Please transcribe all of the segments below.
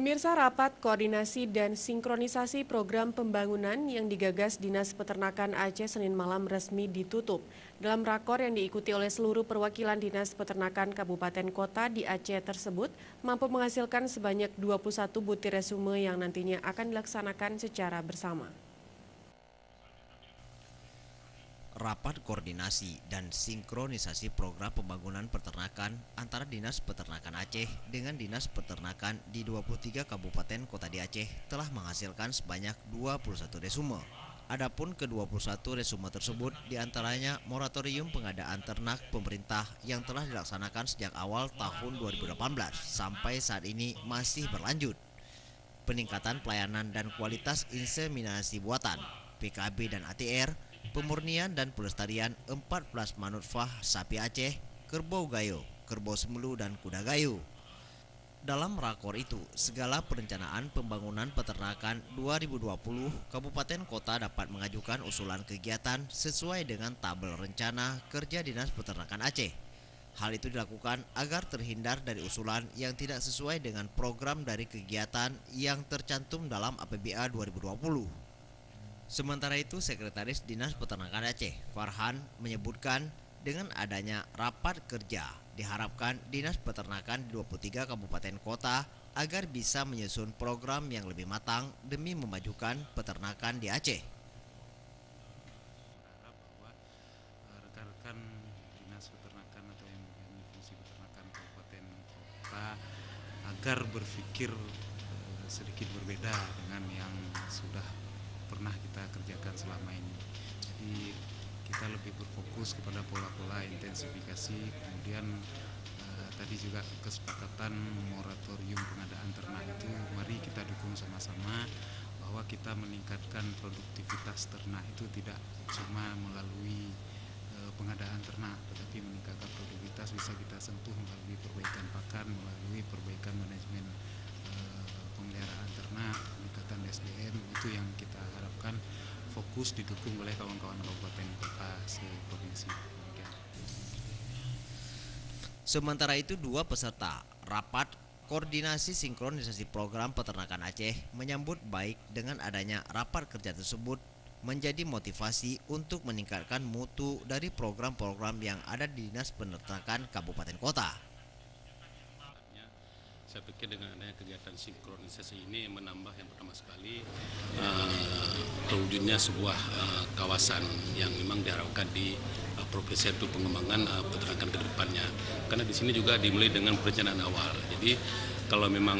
Pemirsa, rapat koordinasi dan sinkronisasi program pembangunan yang digagas Dinas Peternakan Aceh Senin malam resmi ditutup. Dalam rakor yang diikuti oleh seluruh perwakilan Dinas Peternakan Kabupaten Kota di Aceh tersebut mampu menghasilkan sebanyak 21 butir resume yang nantinya akan dilaksanakan secara bersama. Rapat koordinasi dan sinkronisasi program pembangunan peternakan antara Dinas Peternakan Aceh dengan Dinas Peternakan di 23 kabupaten kota di Aceh telah menghasilkan sebanyak 21 resume. Adapun ke-21 resume tersebut diantaranya moratorium pengadaan ternak pemerintah yang telah dilaksanakan sejak awal tahun 2018 sampai saat ini masih berlanjut. Peningkatan pelayanan dan kualitas inseminasi buatan, PKB dan ATR, pemurnian dan pelestarian 14 manut-fah sapi Aceh, kerbau gayo, kerbau semelu dan kuda gayo. Dalam rakor itu, segala perencanaan pembangunan peternakan 2020 kabupaten kota dapat mengajukan usulan kegiatan sesuai dengan tabel rencana kerja Dinas Peternakan Aceh. Hal itu dilakukan agar terhindar dari usulan yang tidak sesuai dengan program dari kegiatan yang tercantum dalam APBA 2020. Sementara itu, Sekretaris Dinas Peternakan Aceh, Farhan, menyebutkan dengan adanya rapat kerja, diharapkan Dinas Peternakan di 23 kabupaten kota agar bisa menyusun program yang lebih matang demi memajukan peternakan di Aceh. Bahwa rekan-rekan Dinas Peternakan atau yang mempunyai fungsi peternakan kabupaten kota agar berpikir sedikit berbeda dengan yang sudah pernah kita kerjakan selama ini. Jadi kita lebih berfokus kepada pola-pola intensifikasi, kemudian tadi juga kesepakatan moratorium pengadaan ternak itu mari kita dukung sama-sama bahwa kita meningkatkan produktivitas ternak itu tidak cuma melalui pengadaan ternak, tetapi meningkatkan produktivitas bisa kita sentuh melalui perbaikan pakan, melalui perbaikan manajemen pemeliharaan ternak, peningkatan SDM. Itu yang kita harapkan fokus didukung oleh kawan-kawan kabupaten kota se-provinsi. Sementara itu, dua peserta rapat koordinasi sinkronisasi program peternakan Aceh menyambut baik dengan adanya rapat kerja tersebut menjadi motivasi untuk meningkatkan mutu dari program-program yang ada di Dinas Peternakan Kabupaten Kota. Saya pikir dengan adanya kegiatan sinkronisasi ini menambah yang pertama sekali terwujudnya sebuah kawasan yang memang diharapkan di provinsi itu pengembangan peternakan ke depannya. Karena di sini juga dimulai dengan perencanaan awal. Jadi kalau memang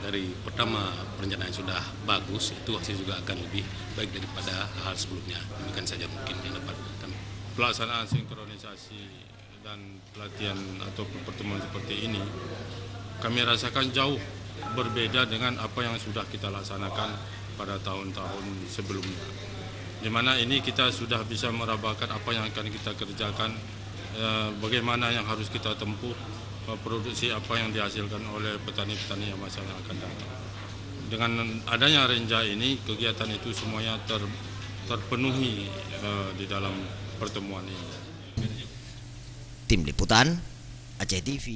dari pertama perencanaan sudah bagus, itu hasil juga akan lebih baik daripada hal sebelumnya. Demikian saja mungkin yang dapat kami. Pelaksanaan sinkronisasi dan pelatihan atau pertemuan seperti ini kami rasakan jauh berbeda dengan apa yang sudah kita laksanakan pada tahun-tahun sebelumnya. Di mana ini kita sudah bisa merabahkan apa yang akan kita kerjakan, bagaimana yang harus kita tempuh, produksi apa yang dihasilkan oleh petani-petani yang masa yang akan datang. Dengan adanya Renja ini, kegiatan itu semuanya terpenuhi di dalam pertemuan ini. Tim Liputan, Aceh TV.